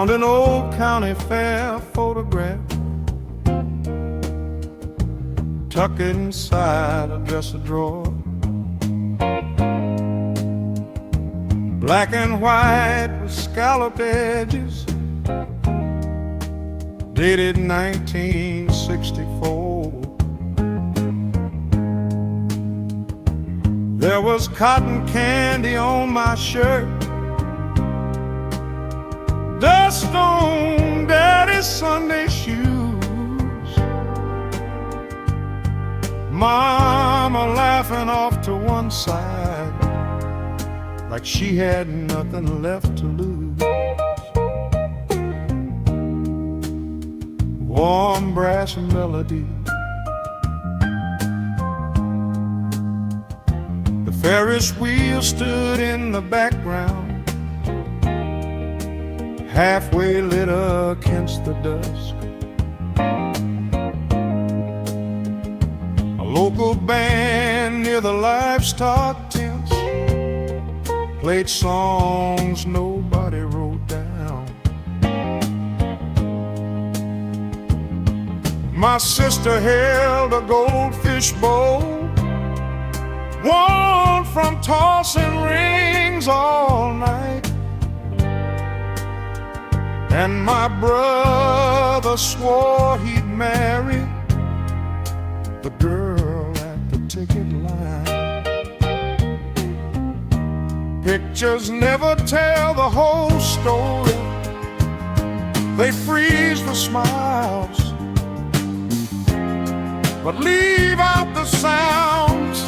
Found an old county fair photograph tucked inside a dresser drawer. Black and white with scalloped edges, dated 1964. There was cotton candy on my shirt, dust on Daddy's Sunday shoes, Mama laughing off to one side like she had nothing left to lose. Warm brass melody, the Ferris wheel stood in the background, halfway lit against the dusk. A local band near the livestock tents played songs nobody wrote down. My sister held a goldfish bowl, won from tossing rings all night. And my brother swore he'd marry the girl at the ticket line. Pictures never tell the whole story, they freeze the smiles, but leave out the sounds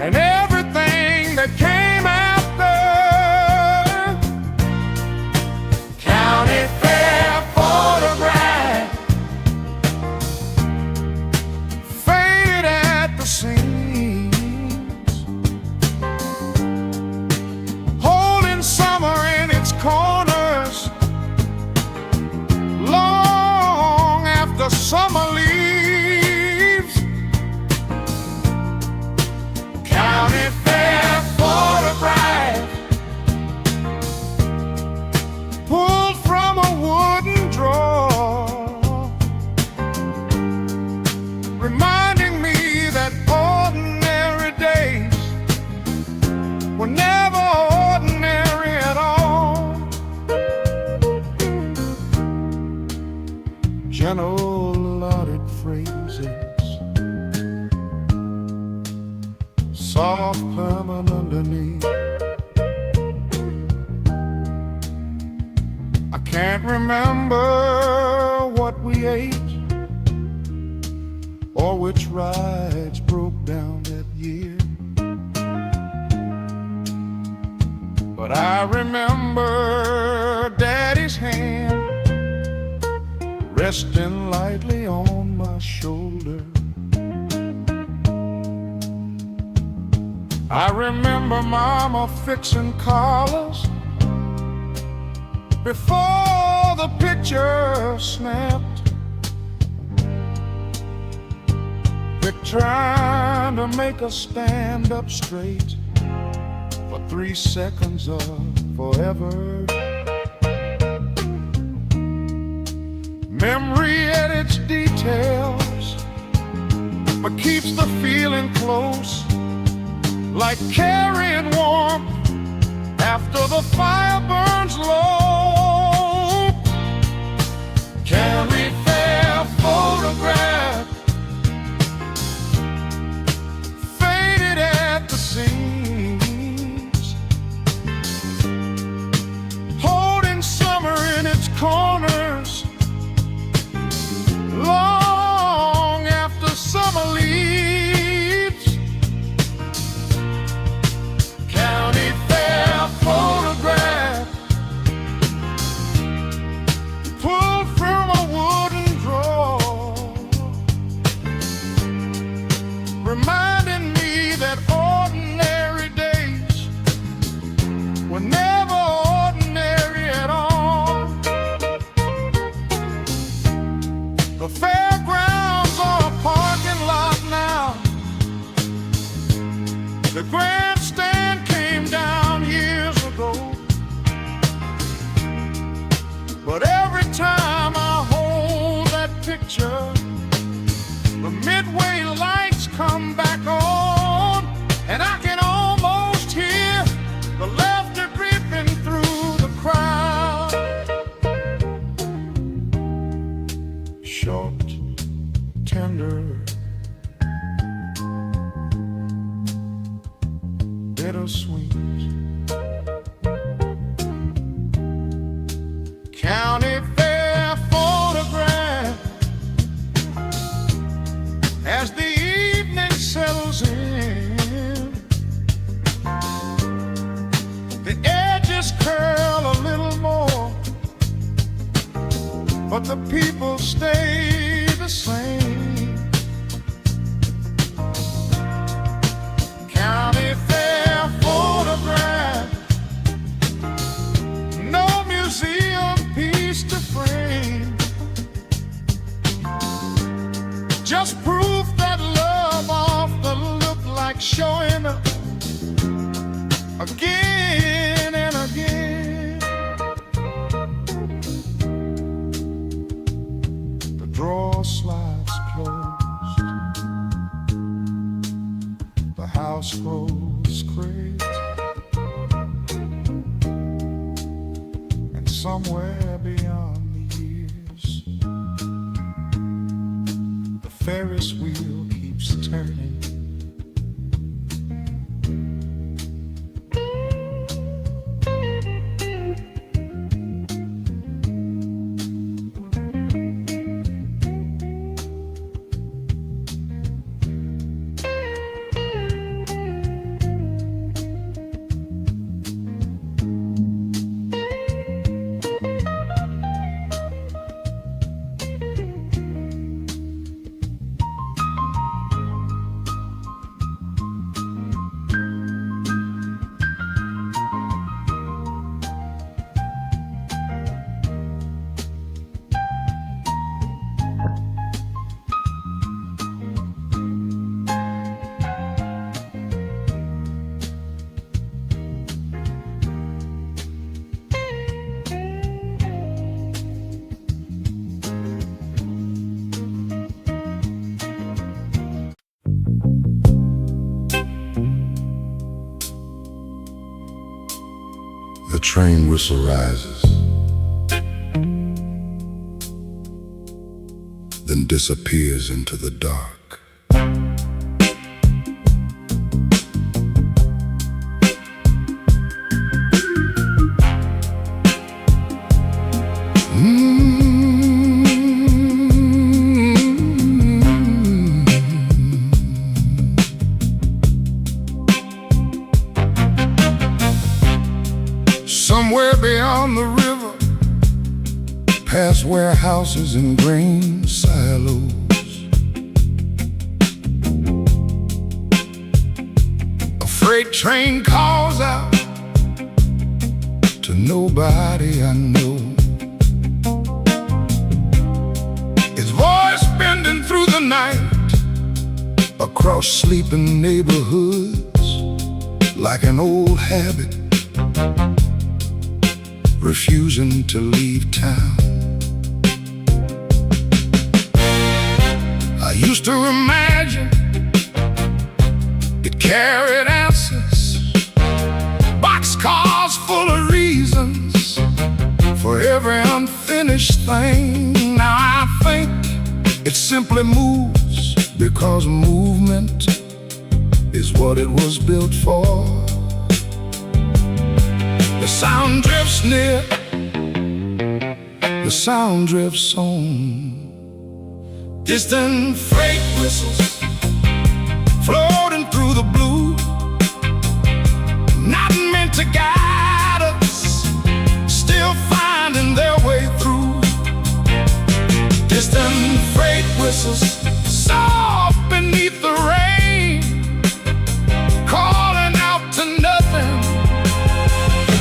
and everything that came after. County fair photograph, faded at the seams, holding summer in its corners, long after summer leaves. County fair photograph, pulled from a wooden drawer, reminding me that ordinary days were never ordinary at all. Gentle allotted phrases, soft permanent underneath. I can't remember what we ate or which rides broke down that year, but I remember Daddy's hand resting lightly on my shoulder. I remember Mama fixing collars before the picture snapped, Vic trying to make us stand up straight for 3 seconds of forever. Memory edits details, but keeps the feeling close, like carrying warmth after the fire burns low. County fair photograph, faded at the seams, holding summer in its corners, long after summer leaves. County fair photograph, pulled from a wooden drawer, reminding me that ordinary days were never ordinary at all. The fairgrounds are a parking lot now. The grandstand came down years ago. highway lights come back on, and I can almost hear the laughter creeping through the crowd. Short, tender, bittersweet, county fair photograph as the evening settles in. The edges curl a little more, but the people stay the same. County fair photograph, no museum piece to frame, just proof that love often looked like showing up again and again. The drawer slides closed, the house grows great, and somewhere beyond the years, the Ferris wheel keeps turning. The train whistle rises, then disappears into the dark. Somewhere beyond the river, past warehouses and grain silos, a freight train calls out to nobody I know. Its voice bending through the night across sleeping neighborhoods, like an old habit refusing to leave town. I used to imagine it carried answers, boxcars full of reasons for every unfinished thing. Now I think it simply moves because movement is what it was built for. The sound drifts near, the sound drifts on. Distant freight whistles floating through the blue, not meant to guide us, still finding their way through. Distant freight whistles soft beneath the rain, calling out to nothing,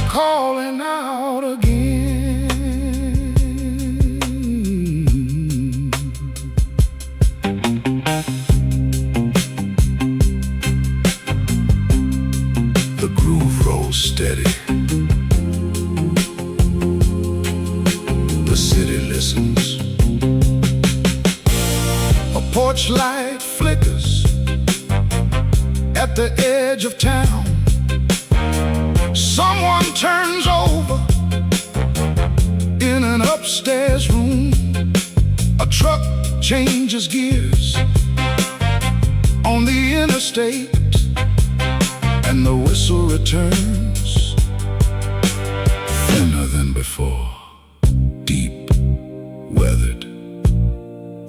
calling out again. The groove rolls steady, the city listens. A porch light flickers the edge of town. Someone turns over in an upstairs room. A truck changes gears on the interstate, and the whistle returns thinner than before, deep, weathered,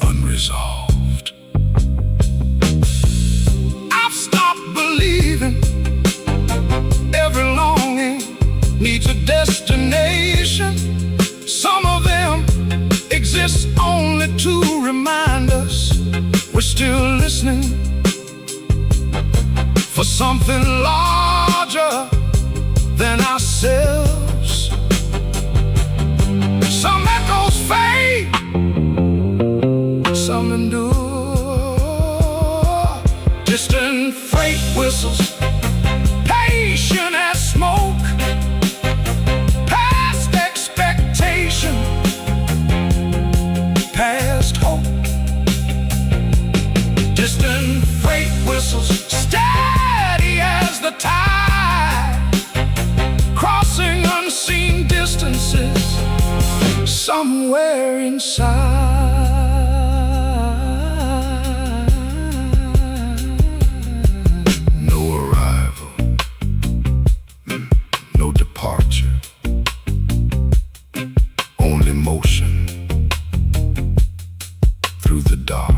unresolved. I've stopped believing every longing needs a destination. Some of them exist only to remind us we're still listening for something larger than ourselves. Some echoes fade, some endure. Distant freight whistles, patient as smoke, past expectation, past hope. Distant freight whistles, steady as the tide, crossing unseen distances somewhere inside. No arrival, no departure, only motion through the dark.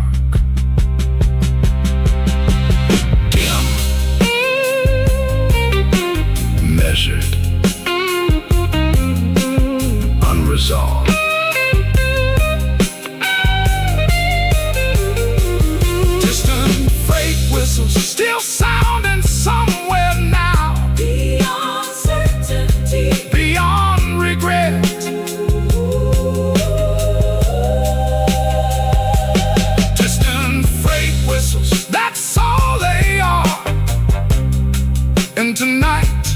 Dim, measured, unresolved. Distant freight whistles still sounding somewhere now, Beyond certainty, beyond regret. Distant freight whistles, that's all they are. And tonight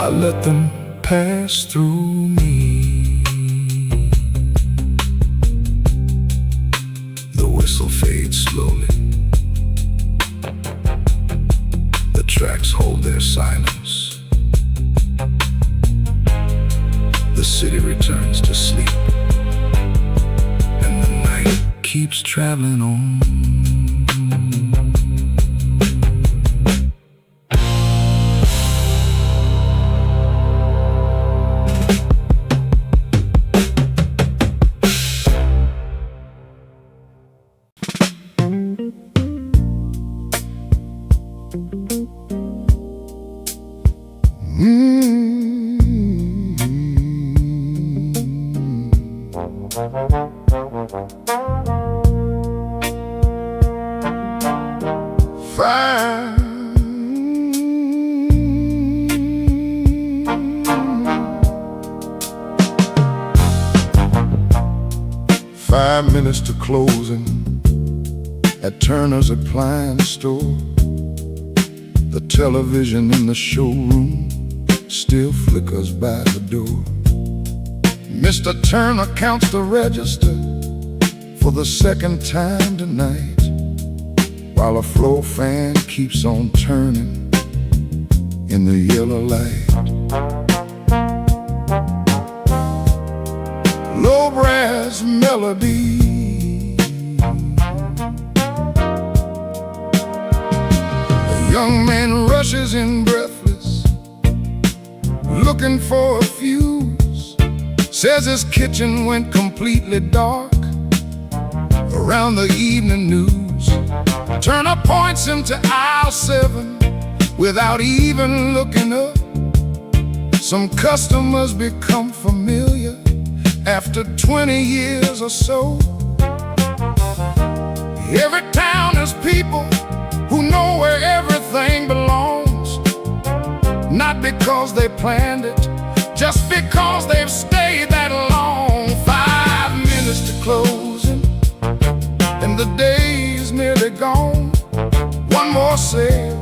I let them pass through me. The whistle fades slowly. The tracks hold their silence. The city returns to sleep, and the night keeps traveling on. Five minutes to closing at Turner's appliance store. The television in the showroom still flickers by the door. Mr. Turner counts the register for the second time tonight, while a floor fan keeps on turning in the yellow light. Low brass melody, a young man rushes in breathless, looking for a fuse. Says his kitchen went completely dark around the evening news. Turner points him to aisle 7 without even looking up. Some customers become familiar after 20 years or so. Every town has people who know where everything belongs, not because they planned it, just because they've stayed that long. 5 minutes to closing, and the day's nearly gone. One more sale,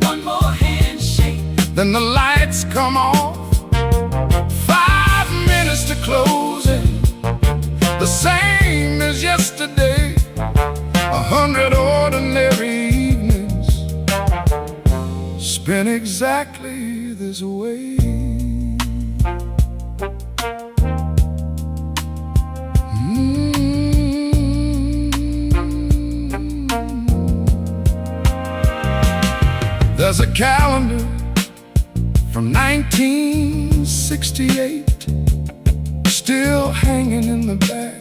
one more handshake, then the lights come off. 5 minutes to closing, the same as yesterday. 100 ordinary evenings been exactly this way. There's a calendar from 1968 still hanging in the back.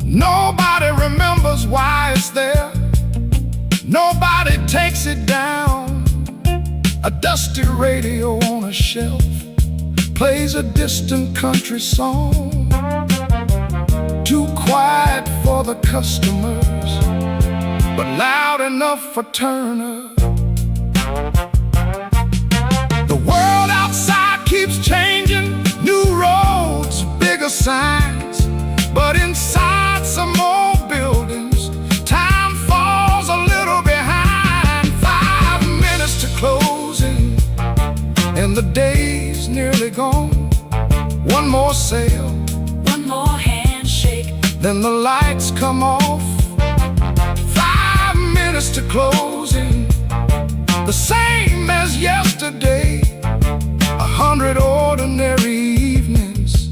Nobody remembers why it's there. Nobody takes it down. A dusty radio on a shelf plays a distant country song, too quiet for the customers, but loud enough for Turner. The world outside keeps changing, new roads, bigger signs, but inside some old buildings, time falls a little behind. 5 minutes to closing, and the day's nearly gone. One more sale, One more handshake, then the lights come off. 5 minutes to closing, the same as yesterday. 100 ordinary evenings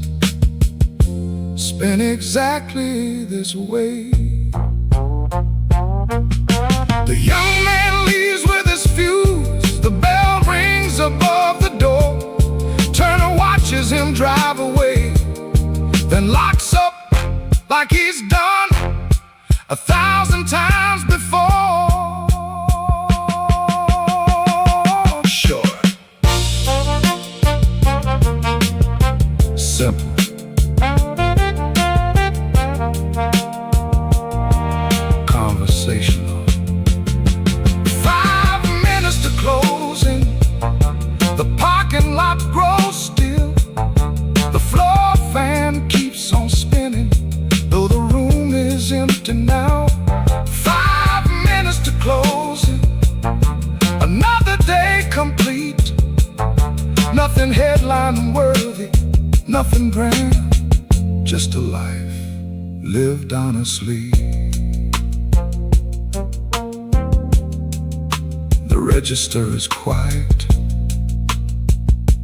spent exactly this way. The young man leaves with his fuse. The bell rings above the door. Turner watches him drive away, then locks up like he's done 1,000 times before. Sure. Simple. Conversational. 5 minutes to closing, the parking lot grows still. The floor fan keeps on spinning, though the room is empty now. 5 minutes to closing, another day complete. Nothing headline worthy, nothing grand, just a life lived honestly. The register is quiet,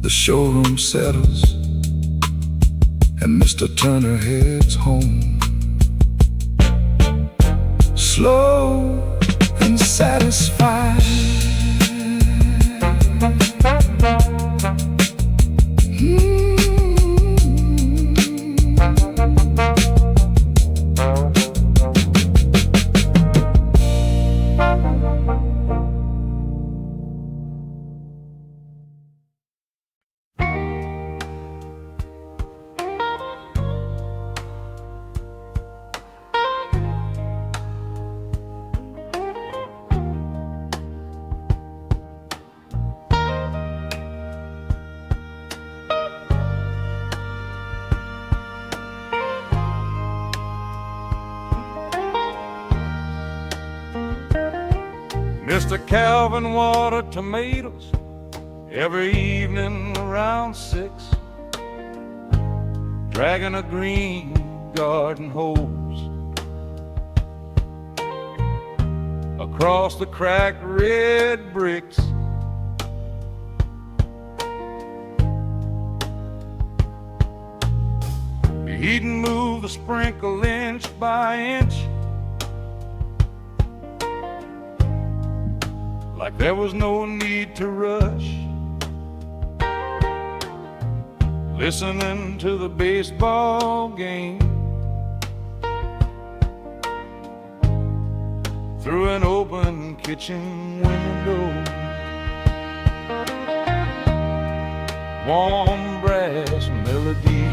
the showroom settles, and Mr. Turner heads home, slow and satisfied. Mr. Calvin watered tomatoes every evening around 6, dragging a green garden hose across the cracked red bricks. He'd move the sprinkle inch by inch, like there was no need to rush, listening to the baseball game through an open kitchen window. Warm brass melody,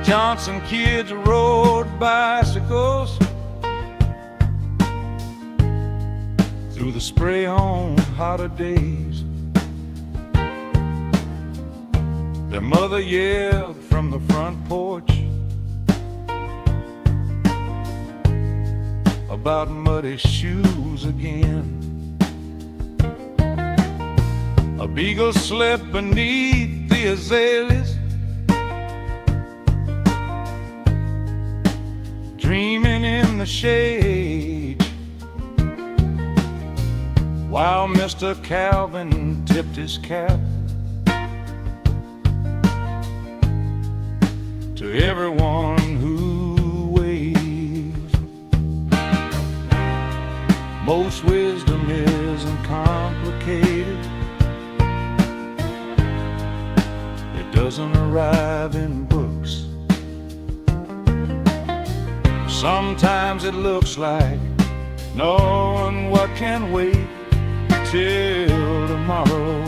Johnson kids rode bicycles through the spray-on hotter days. Their mother yelled from the front porch about muddy shoes again. A beagle slept beneath the azaleas the shade, while Mr. Calvin tipped his cap to everyone who waved. Most wisdom isn't complicated. It doesn't arrive in books. Sometimes it looks like knowing what can wait till tomorrow.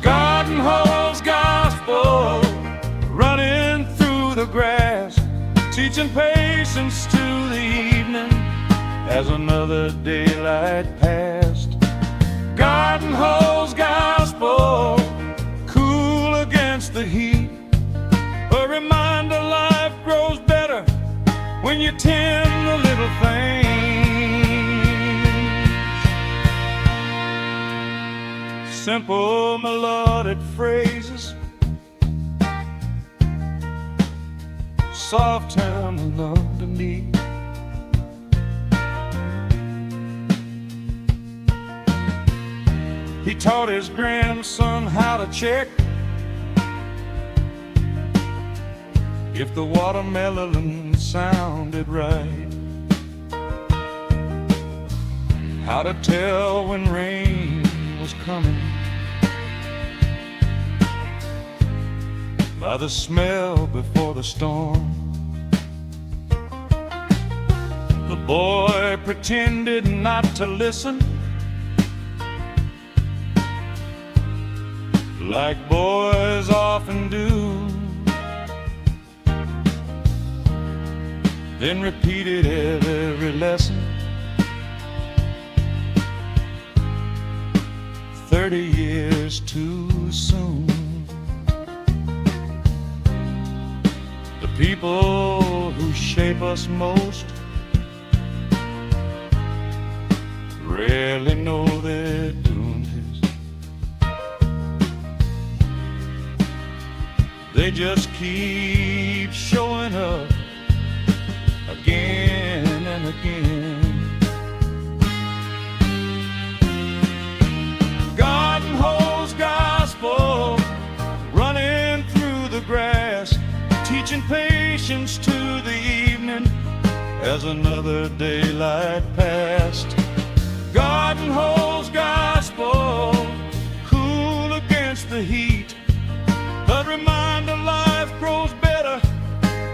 Garden hose gospel running through the grass, teaching patience to the evening as another daylight passed. Garden hose gospel, cool against the heat, a reminder life grows better when you tend the little things. Simple melodic phrases, soft turning underneath. He taught his grandson how to check if the watermelon sounded right, how to tell when rain was coming by the smell before the storm. The boy pretended not to listen, like boys often do, then repeated every lesson 30 years too soon. The people who shape us most rarely know they're doing this. They just keep showing up again and again. Garden hose gospel running through the grass, teaching patience to the evening as another daylight passed. Garden hose gospel, cool against the heat, a reminder life grows better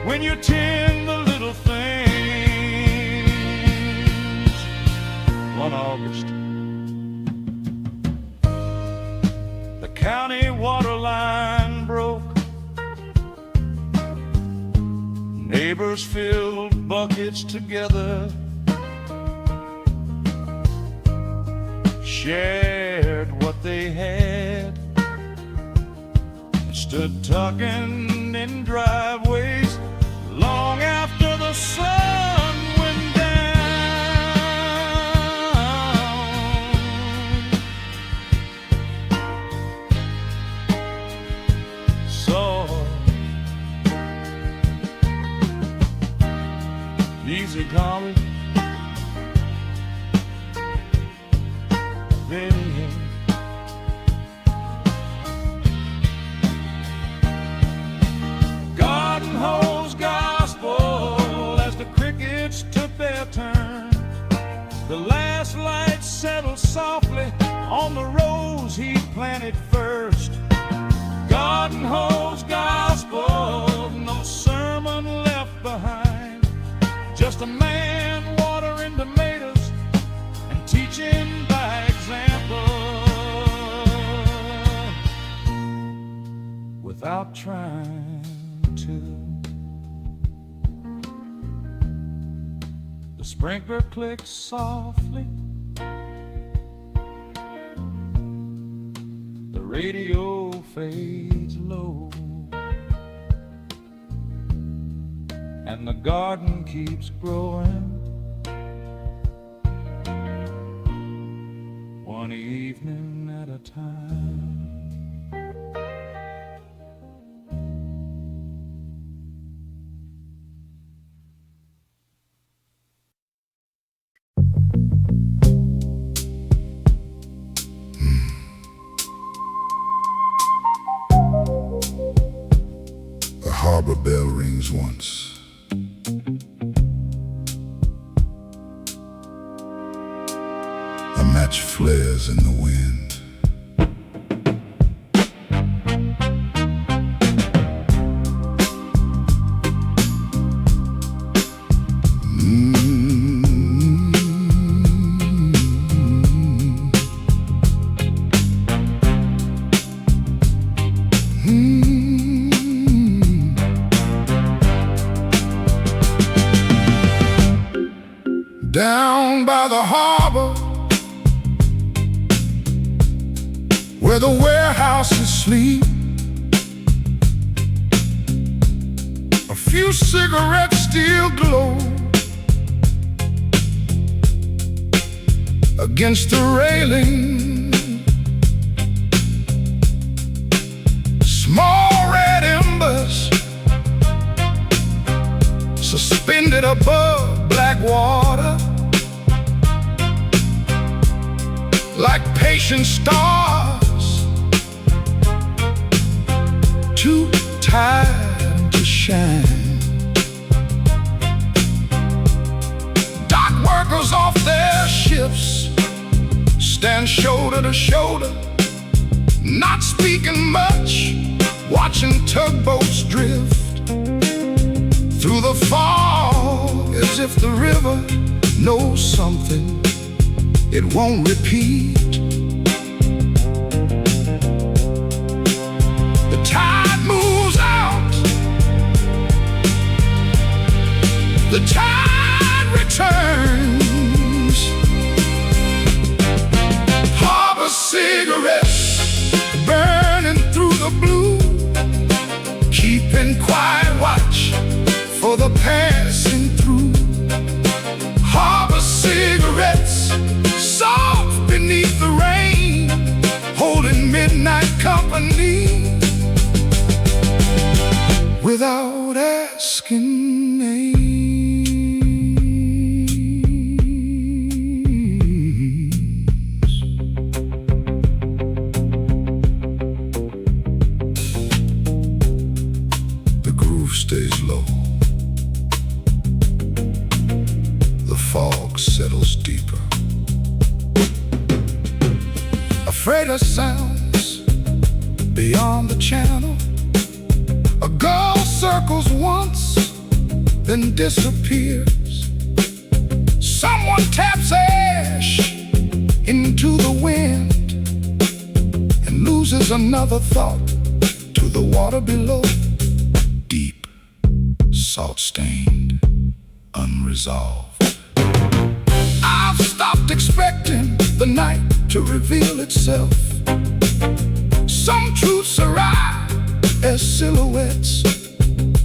when you tend the little things. One August, the county water line broke. Neighbors filled buckets together, shared what they had, stood talking in driveways long after the sun went down. So easy coming, baby. Garden hose gospel as the crickets took their turn. The last light settled softly on the rows he planted first. Garden hose gospel, no sermon left behind, just a man watering tomatoes and teaching by example without trying to. The sprinkler clicks softly, the radio fades low, and the garden keeps growing, one evening at a time. things once. A match flares in the wind. Down by the harbor, where the warehouses sleep, a few cigarettes still glow against the railing. Small red embers suspended above black water, like patient stars, too tired to shine. Dock workers off their ships stand shoulder to shoulder, not speaking much, watching tugboats drift through the fog, as if the river knows something it won't repeat. The tide moves out, the tide returns. Harbor cigarettes burning through the blue, keeping quiet watch for the passing through. Harbor cigarettes, soft beneath the rain, holding midnight company without asking names. The groove stays low, the fog settles deeper. Freighter sounds beyond the channel. A gull circles once, then disappears. Someone taps ash into the wind and loses another thought to the water below. Deep, salt-stained, unresolved. I've stopped expecting the night to reveal itself. Some truths arrive as silhouettes,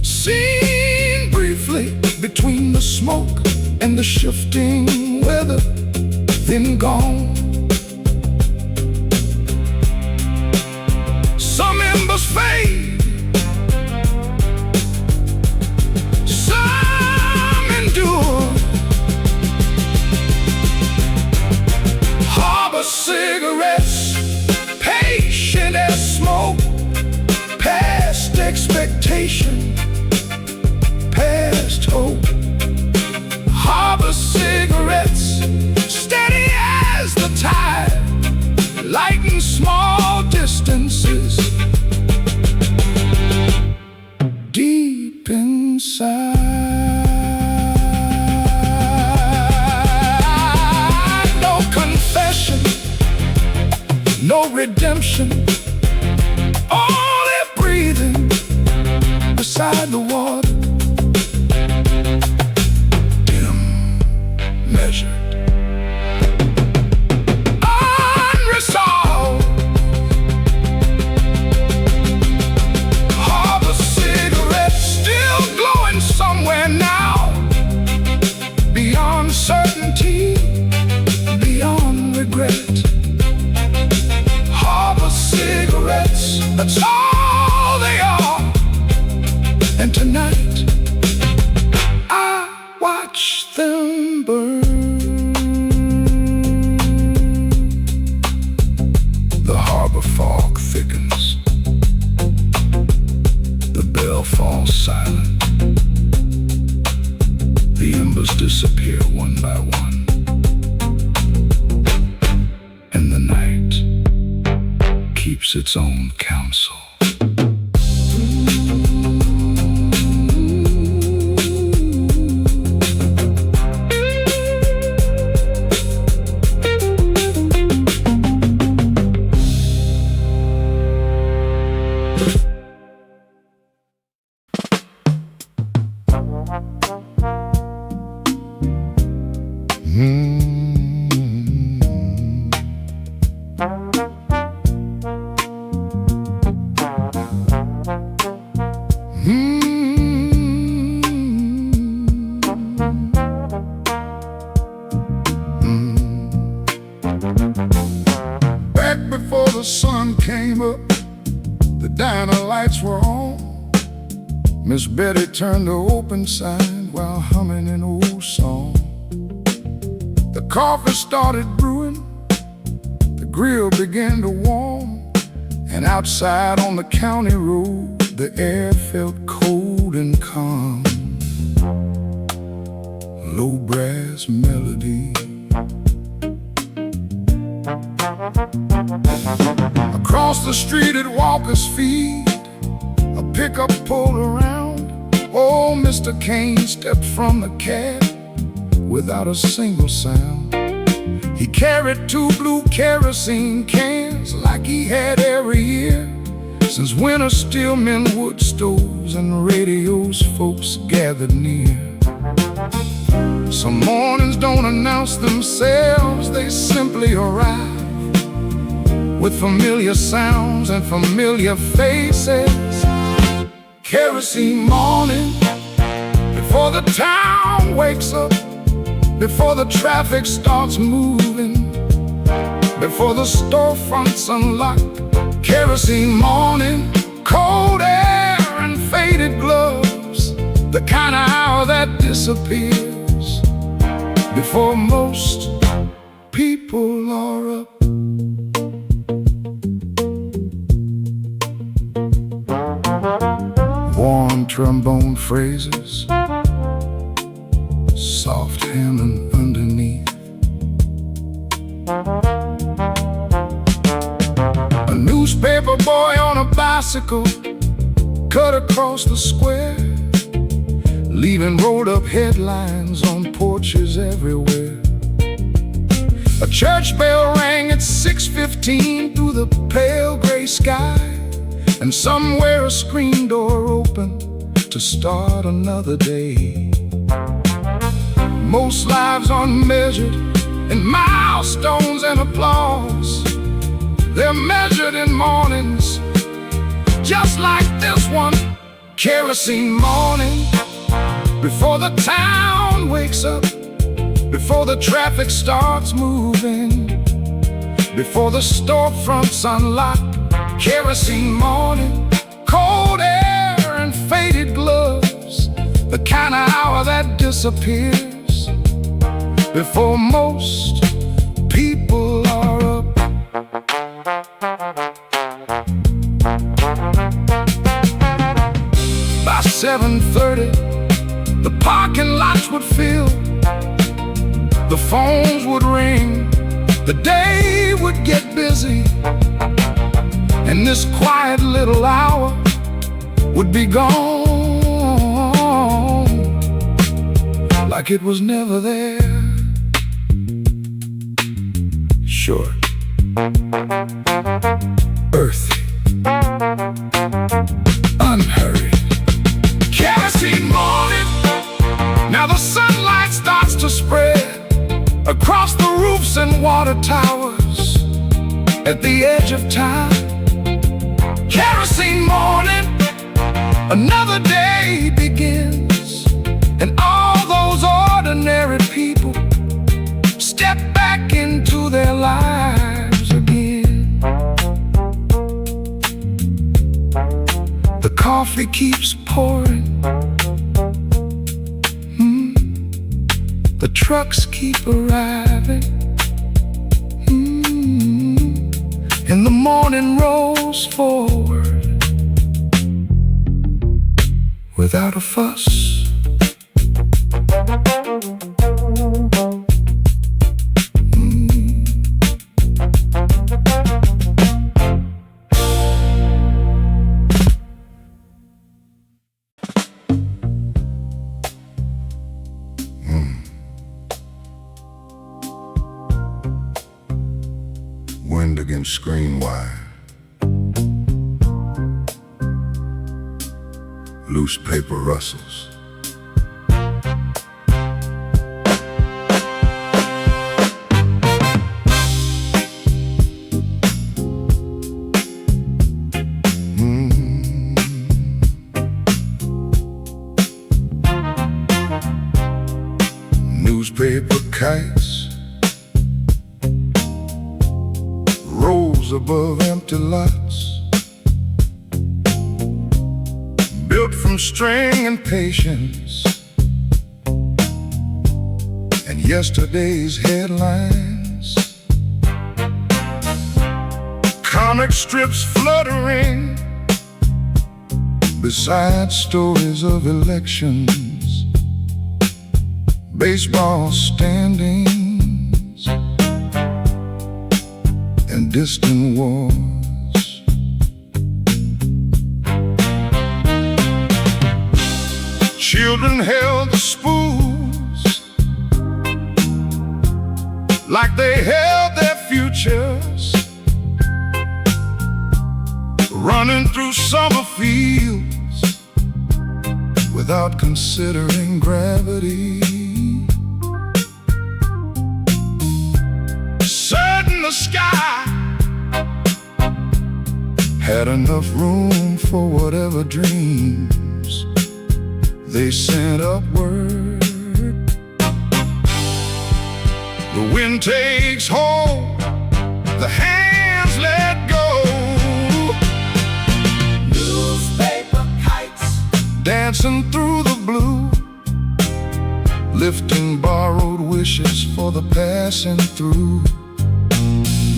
seen briefly between the smoke and the shifting weather, then gone. Some embers fade, some endure. Cigarettes, patient as smoke, past expectation, past hope. Harbor cigarettes, steady as the tide, lighten small distances deep inside. No confession, no redemption, only breathing beside the water. Dim, measured, unresolved. Harbor cigarettes still glowing somewhere now, beyond certainty, beyond regret. Cigarettes, that's all they are. And tonight I watch them burn. The harbor fog thickens, the bell falls silent. keeps its own counsel. Back before the sun came up, the diner lights were on. Miss Betty turned the open sign while humming an old song. The coffee started brewing, the grill began to warm, and outside on the county road, the air felt cold and calm. Low brass melody. Across the street at Walker's Feed, a pickup pulled around. Oh, Mr. Kane stepped from the cab without a single sound. He carried 2 blue kerosene cans like he had every year, since winter steelmen, wood stoves, and radios folks gathered near. Some mornings don't announce themselves, they simply arrive with familiar sounds and familiar faces. Kerosene morning, before the town wakes up, before the traffic starts moving, before the storefronts unlock. Kerosene morning, cold air and faded gloves, the kind of hour that disappears before most people are up. Warm trombone phrases, soft hammering underneath. A newspaper boy on a bicycle cut across the square, leaving rolled up headlines on porches everywhere. A church bell rang at 6:15 through the pale gray sky, and somewhere a screen door opened to start another day. Most lives unmeasured in milestones and applause. They're measured in mornings just like this one. Kerosene morning, before the town wakes up, before the traffic starts moving, before the storefronts unlock. Kerosene morning, cold air and faded gloves, the kind of hour that disappears before most people are up. By 7:30, the parking lots would fill, the phones would ring, the day would get busy, and this quiet little hour would be gone like it was never there. Short, earthy, unhurried. Kerosene morning, now the sunlight starts to spread across the roofs and water towers at the edge of time. Kerosene morning, another day begins, and all those ordinary people step back into their lives again. The coffee keeps pouring, the trucks keep arriving, and the morning rolls forward without a fuss. wind against screen wire, loose paper rustles. Newspaper kites, rows above empty lots, built from string and patience, and yesterday's headlines. Comic strips fluttering beside stories of elections, baseball standings, and distant wars. Children held the spools like they held their futures, running through summer fields without considering gravity. Certain the sky had enough room for whatever dreams they sent upward. The wind takes hold, the hands let go. Newspaper kites dancing through the blue, lifting borrowed wishes for the passing through.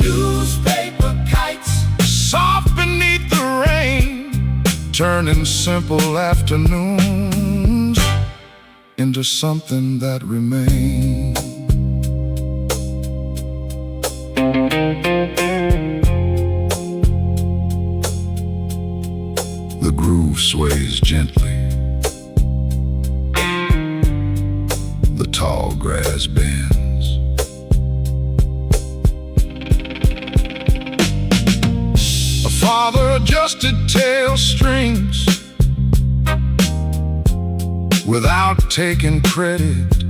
Newspaper kites, soft beneath the rain, turning simple afternoons into something that remains. The groove sways gently, the tall grass bends. A father adjusted tail strings without taking credit.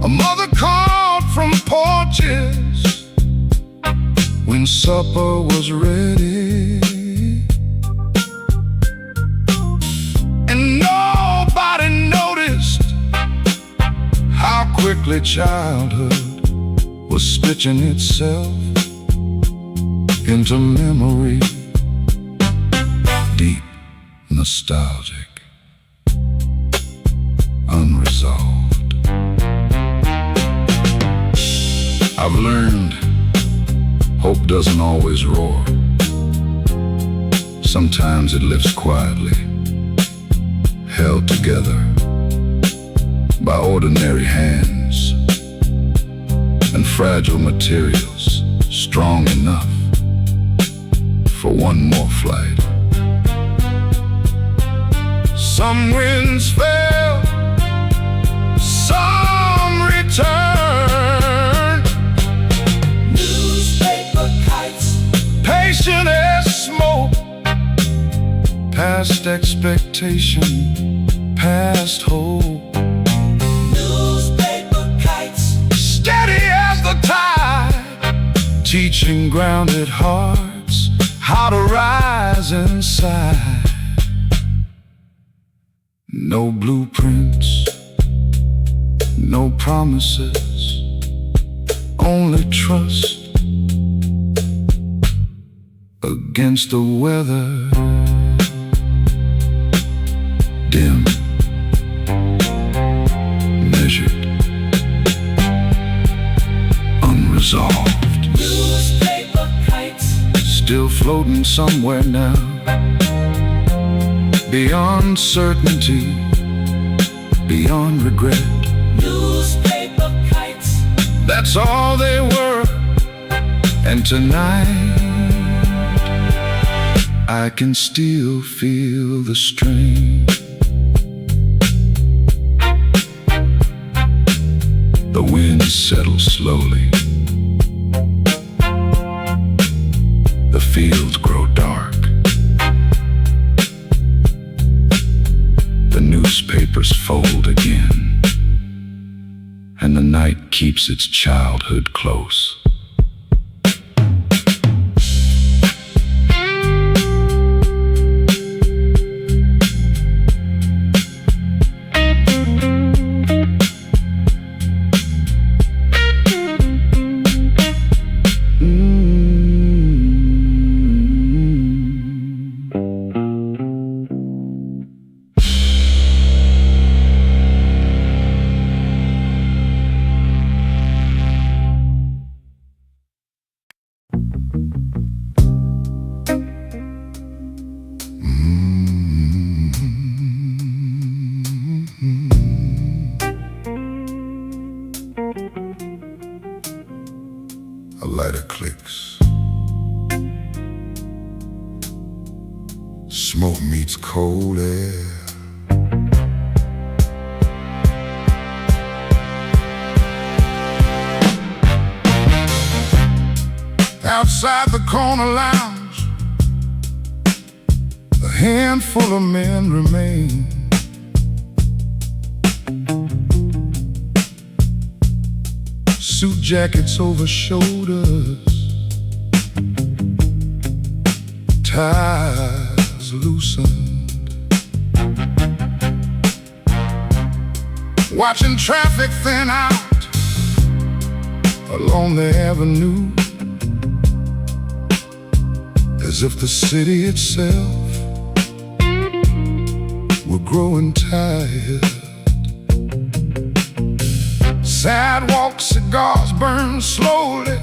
A mother called from porches when supper was ready, and nobody noticed how quickly childhood was stitching itself into memory, deep nostalgic, unresolved. I've learned hope doesn't always roar. Sometimes it lives quietly, held together by ordinary hands and fragile materials, strong enough for one more flight. Some winds fell, some returned. Newspaper kites, patient as smoke, past expectation, past hope. Newspaper kites, steady as the tide, teaching grounded hearts how to rise inside. No blueprints, no promises, only trust against the weather. Dim, measured, unresolved. Newspaper kites, still floating somewhere now, beyond certainty, beyond regret. Newspaper kites, that's all they were. And tonight I can still feel the strain. The wind settles slowly, fields grow dark. The newspapers fold again, and the night keeps its childhood close. A lighter clicks. Smoke meets cold air. Outside the corner lounge, a handful of men remain. Suit jackets over shoulders, ties loosened. Watching traffic thin out along the avenue, as if the city itself were growing tired. Sidewalk cigars burn slowly,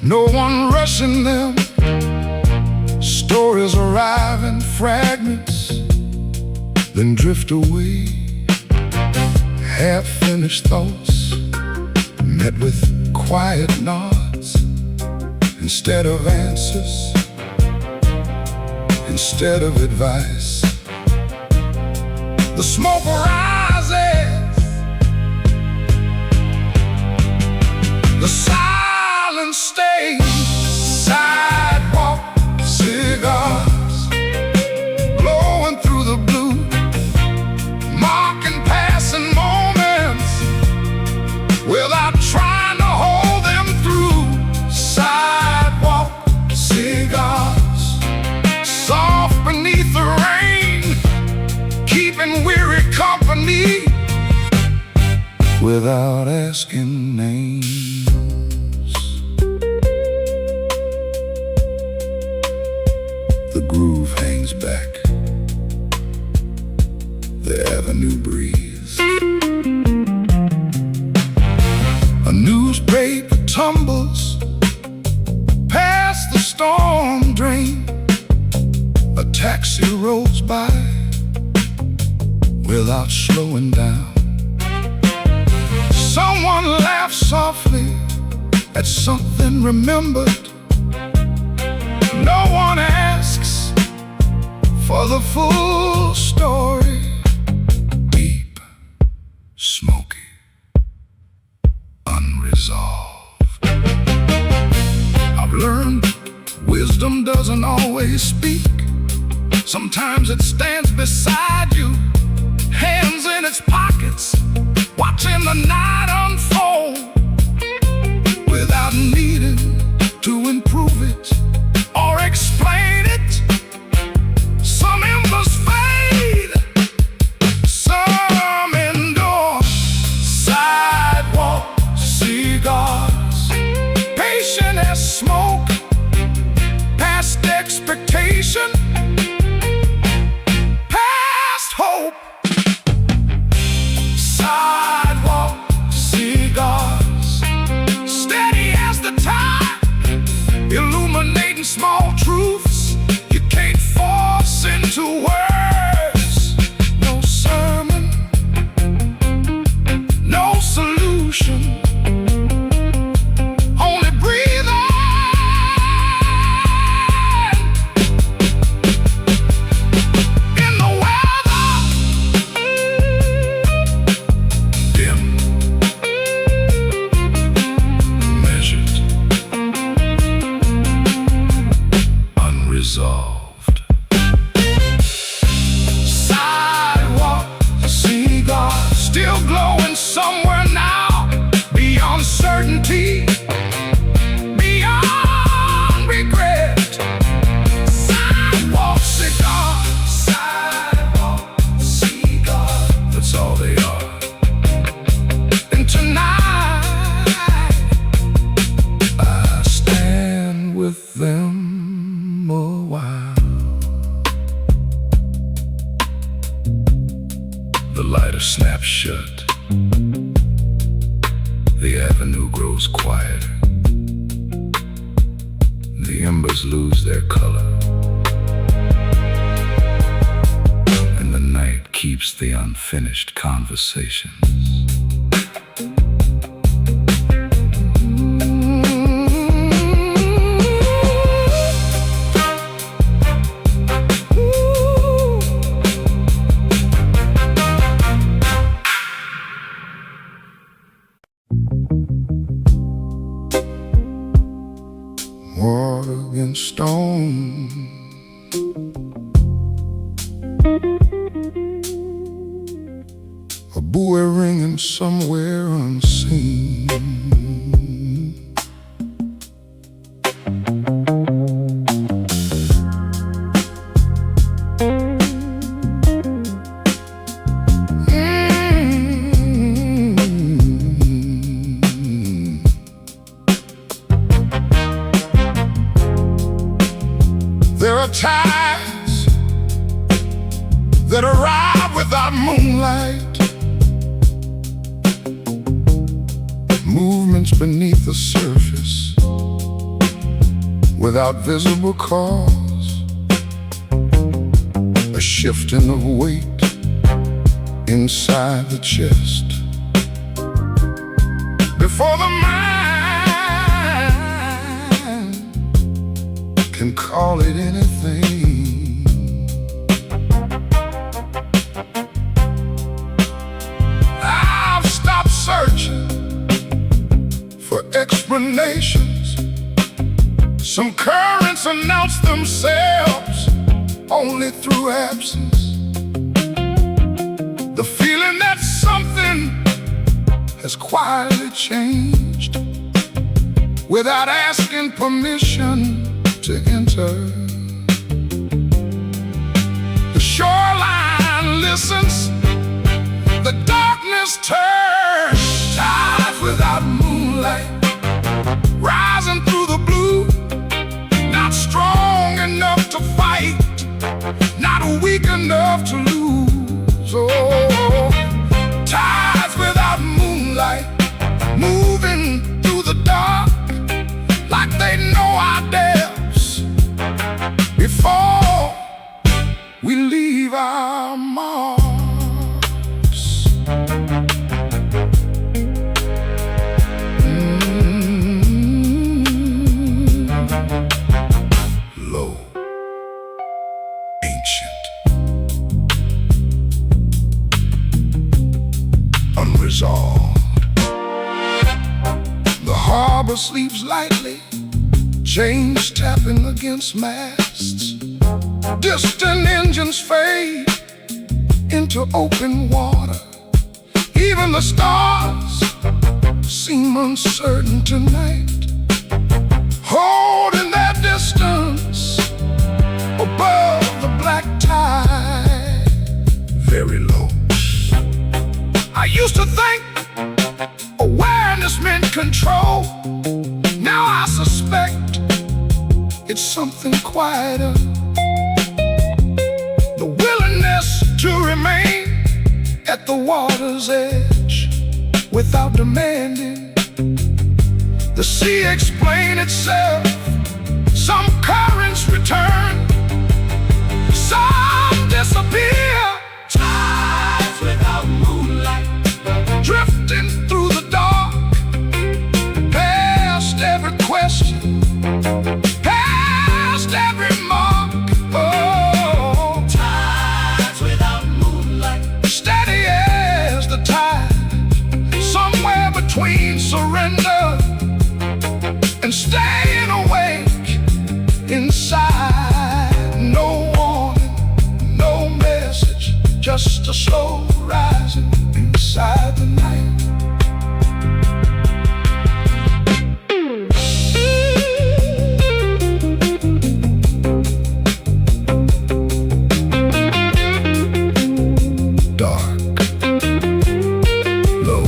no one rushing them. Stories arrive in fragments, then drift away. Half-finished thoughts met with quiet nods. Instead of answers, instead of advice, the smoke rises. The silence stays. Sidewalk cigars blowing through the blue, marking passing moments without trying to hold them through. Sidewalk cigars, soft beneath the rain, keeping weary company without asking names. The groove hangs back, the avenue breeze. A newspaper tumbles past the storm drain. A taxi rolls by without slowing down. Someone laughs softly at something remembered. No one asks for the full story. Deep, smoky, unresolved. I've learned wisdom doesn't always speak. Sometimes it stands beside you, hands in its pockets, watching the night unfold without needing to improve it or explain it. Some embers fade, some endure. Sidewalk cigars, patient as smoke, past expectation, past hope. Sidewalk cigars, steady as the tide, illuminating small truths you can't force into words. No sermon, no solution, only breathing. shut. The avenue grows quieter. The embers lose their color, and the night keeps the unfinished conversations. Water against stone, a buoy ringing somewhere unseen. There are tides that arrive without moonlight, movements beneath the surface without visible cause, a shifting of weight inside the chest before the mind can call it anything. I've stopped searching for explanations. Some currents announce themselves only through absence. The feeling that something has quietly changed without asking permission to enter. The shoreline listens, the darkness turns. Tides without moonlight, rising through the blue, not strong enough to fight, not weak enough to lose. Oh, tides without moonlight, moving through the dark like they know our depths before we leave our marks. Low, ancient, unresolved. The harbor sleeps lightly, chains tapping against masts. Distant engines fade into open water. Even the stars seem uncertain tonight, holding their distance above the black tide. Very low. I used to think awareness meant control. Now I suspect it's something quieter. The willingness to remain at the water's edge without demanding the sea explain itself. Some currents return, some disappear. Tides without moonlight, drifting through the dark, past every question, past every mark. Oh, tides without moonlight, steady as the tide, somewhere between surrender and staying awake inside. No warning, no message, just a slow rising inside the night. Dark, low,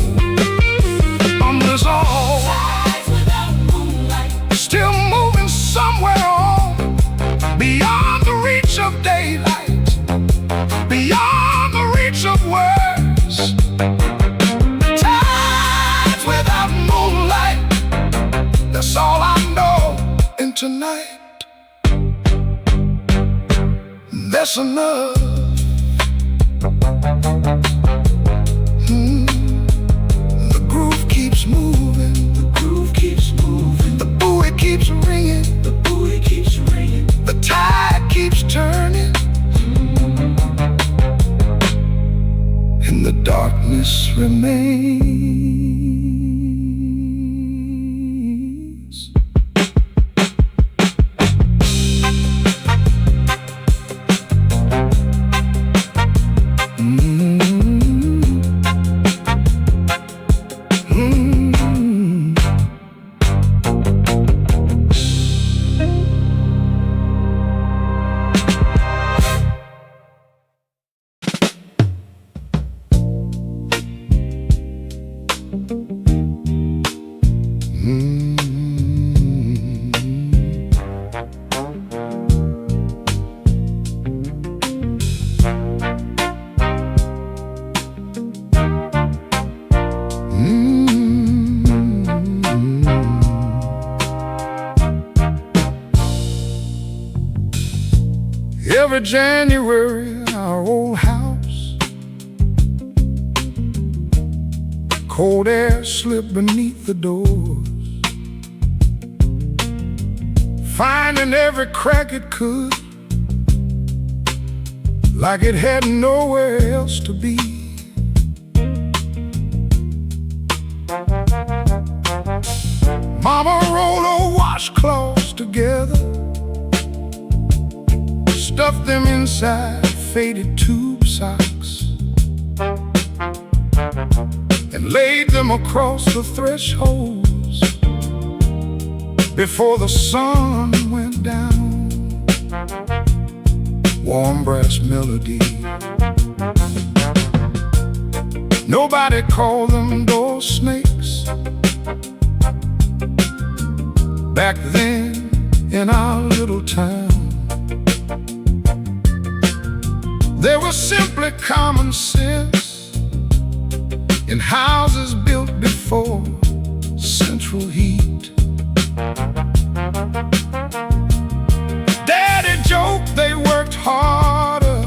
unresolved, still tonight. That's enough. The groove keeps moving. The groove keeps moving. The buoy keeps ringing. The buoy keeps ringing. The tide keeps turning. And the darkness remains. Every January, our old house, cold air slipped beneath the doors, finding every crack it could, like it had nowhere else to be. Mama rolled her washcloths together, stuffed them inside faded tube socks, and laid them across the thresholds before the sun went down. Warm brass melody. Nobody called them door snakes back then in our little town. There was simply common sense in houses built before central heat. Daddy joked they worked harder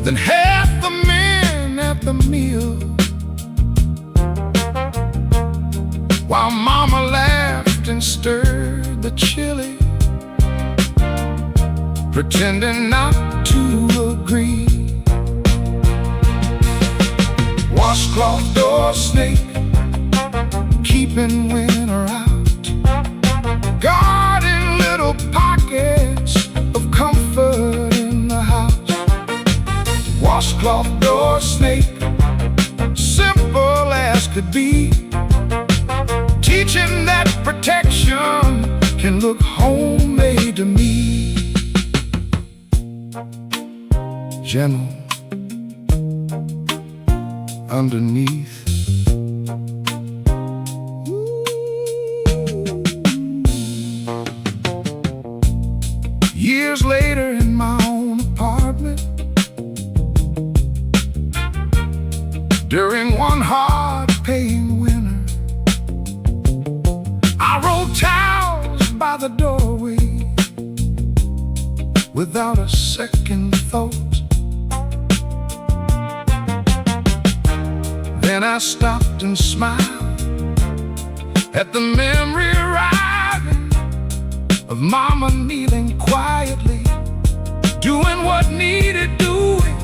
than half the men at the meal, while Mama laughed and stirred the chili, pretending not to agree. Washcloth door snake, keeping winter out, guarding little pockets of comfort in the house. Washcloth door snake, simple as could be, teaching that protection can look homemade to me. Gentle underneath. Years later in my own apartment, during one hard-paying winter, I rolled towels by the doorway without a second thought. Then I stopped and smiled at the memory arriving of Mama kneeling quietly, doing what needed doing.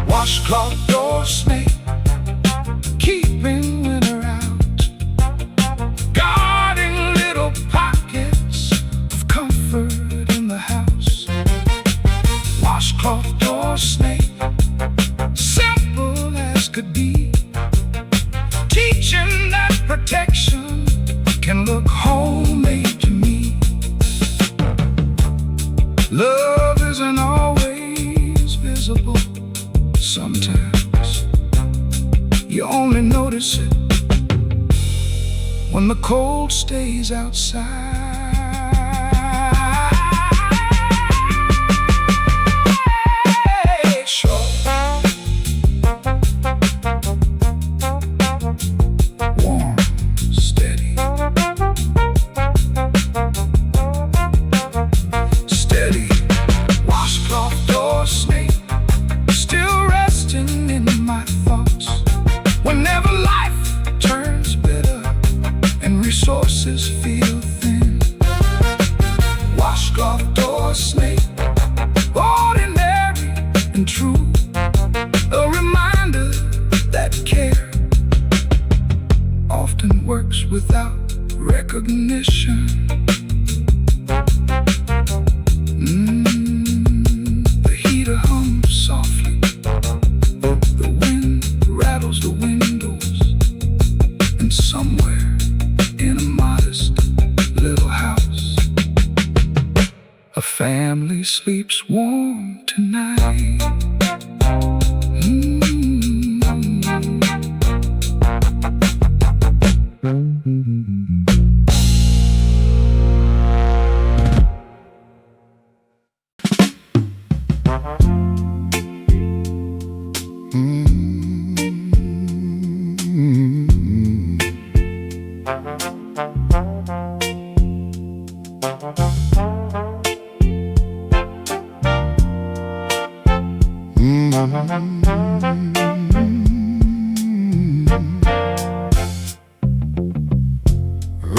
Washcloth door snake, keeping winter out, guarding little pockets of comfort in the house. Washcloth door snake, simple as could be, teaching that protection can look homemade to me. Love isn't always visible. Sometimes you only notice it when the cold stays outside. Warm, steady. surfaces feel thin. Washcloth door snake, ordinary and true. A reminder that care often works without recognition. The heater hums softly. The wind rattles the windows. And somewhere in a modest little house, a family sleeps warm tonight.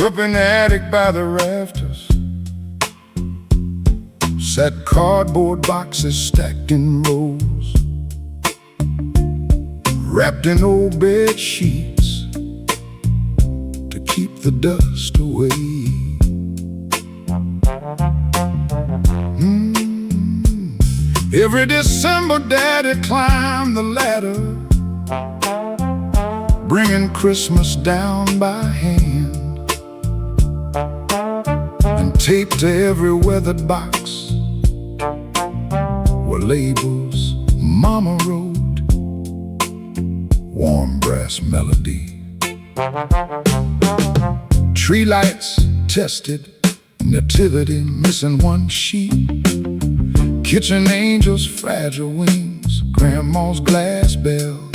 Up in the attic by the rafters sat cardboard boxes stacked in rows, wrapped in old bed sheets to keep the dust away. Every December Daddy climbed the ladder, bringing Christmas down by hand, and taped to every weathered box were labels Mama wrote, warm brass melody. Tree lights tested, nativity missing one sheet, kitchen angels fragile wings, grandma's glass bells.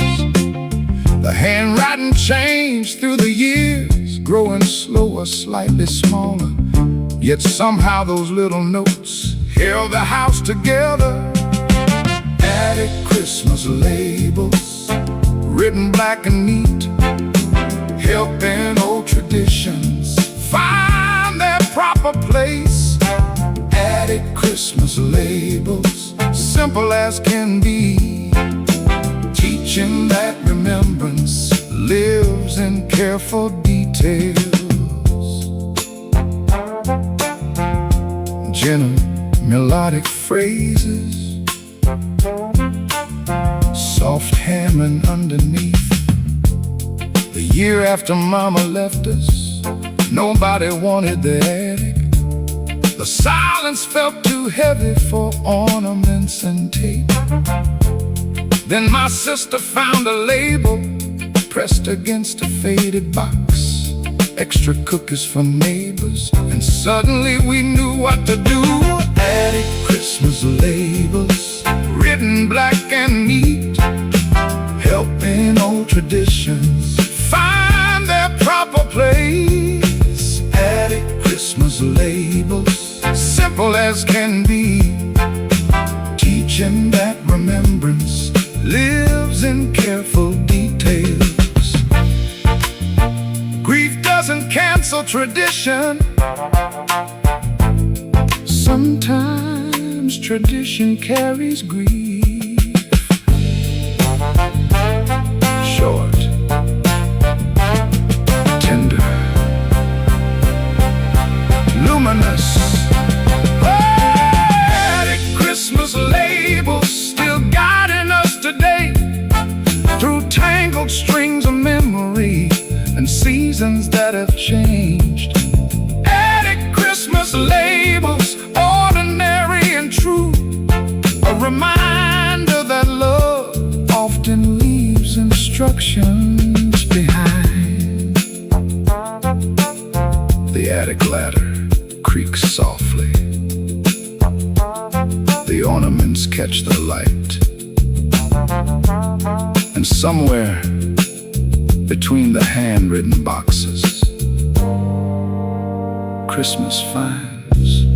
The handwriting changed through the years, growing slower, slightly smaller, yet somehow those little notes held the house together. Attic Christmas labels, written black and neat, helping old traditions find their proper place. Attic Christmas labels, simple as can be, teaching that remembrance lives in careful details. Gentle melodic phrases, soft hammering underneath. The year after Mama left us, nobody wanted the attic. The silence felt too heavy for ornaments and tape. Then my sister found a label pressed against a faded box, extra cookies for neighbors, and suddenly we knew what to do. Attic Christmas labels, written black and neat, helping old traditions find their proper place. Attic Christmas labels, simple as can be, teaching that remembrance lives in careful details. Grief doesn't cancel tradition. Sometimes tradition carries grief. Short, tender, luminous. Attic Christmas labels still guiding us today through tangled strings of memory and seasons that have changed. Attic Christmas labels, ordinary and true, a reminder that love often leaves instructions behind. The attic ladder creaks softly. The ornaments catch the light, and somewhere between the handwritten boxes, Christmas finds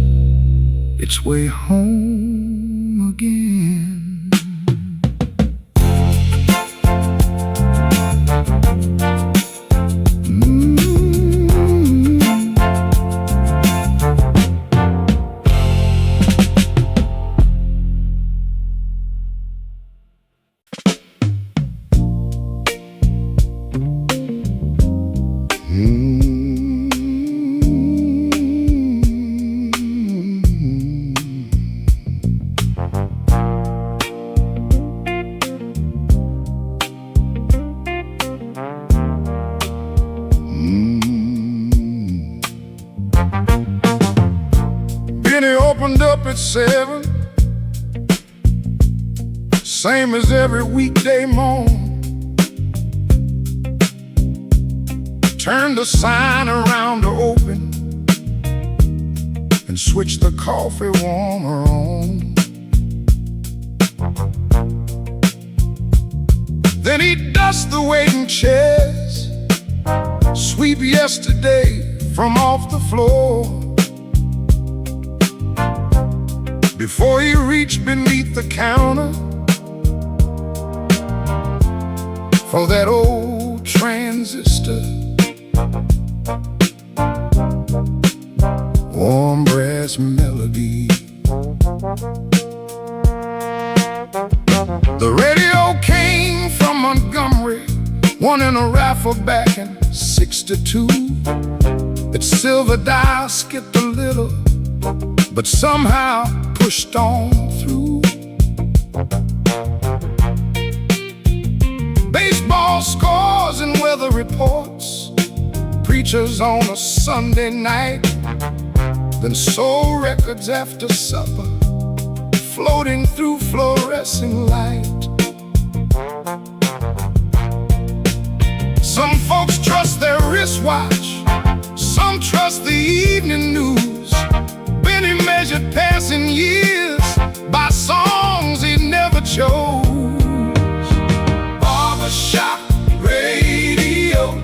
its way home again. opened up at 7, same as every weekday morn. Turned the sign around to open and switched the coffee warmer on. Then he'd dust the waiting chairs, sweep yesterday from off the floor, before he reached beneath the counter for that old transistor. Warm brass melody. The radio came from Montgomery, won in a raffle back in '62. Its silver dial skipped a little, but somehow pushed on through. Baseball scores and weather reports, preachers on a Sunday night, then soul records after supper, floating through fluorescing light. Some folks trust their wristwatch, some trust the evening news. Benny measured passing years by songs he never chose. Barbershop radio,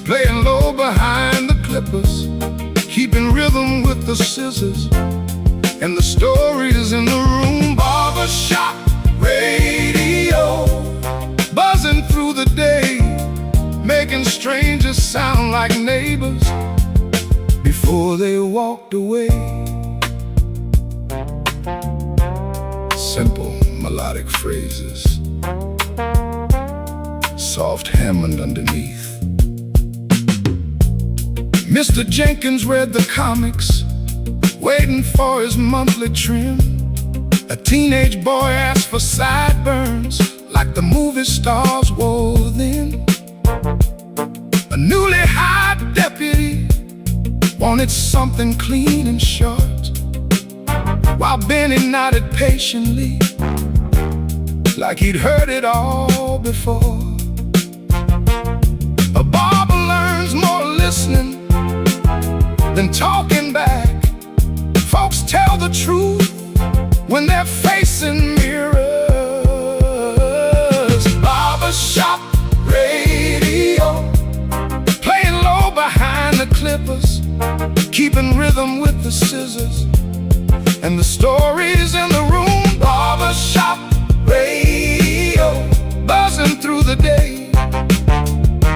playing low behind the clippers, keeping rhythm with the scissors and the stories in the room. Barbershop radio, buzzing through the day, making strangers sound like neighbors before they walked away. Simple melodic phrases, soft Hammond underneath. Mr. Jenkins read the comics, waiting for his monthly trim. A teenage boy asked for sideburns like the movie stars wore then. A newly hired deputy wanted something clean and short, while Benny nodded patiently like he'd heard it all before. A barber learns more listening than talking back. Folks tell the truth when they're facing mirrors. Barbershop radio, playing low behind the clippers, keeping rhythm with the scissors and the stories in the room. Barbershop radio, buzzing through the day,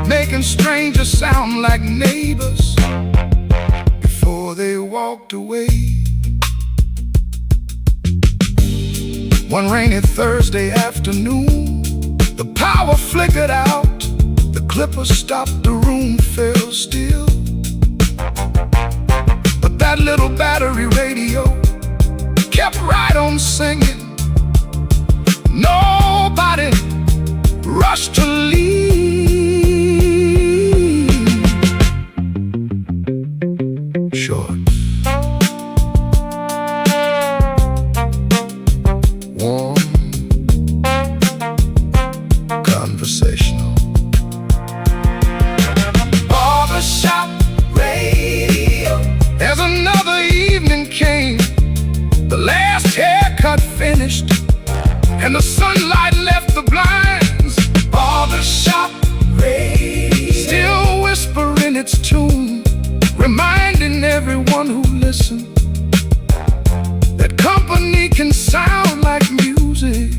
making strangers sound like neighbors before they walked away. One rainy Thursday afternoon, the power flickered out, the clippers stopped, the room fell still. But that little battery radio kept right on singing. Nobody rushed to leave. Short, warm, conversational. Barbershop radio. As another evening came, the last haircut finished, and the sunlight left the blinds. Barbershop radio, still whispering its tune, reminding everyone who listened that company can sound like music.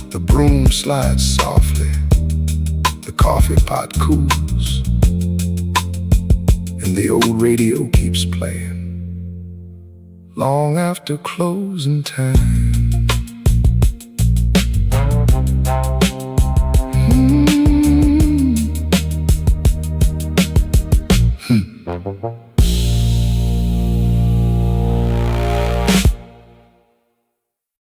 The broom slides softly, the coffee pot cools, and the old radio keeps playing long after closing time.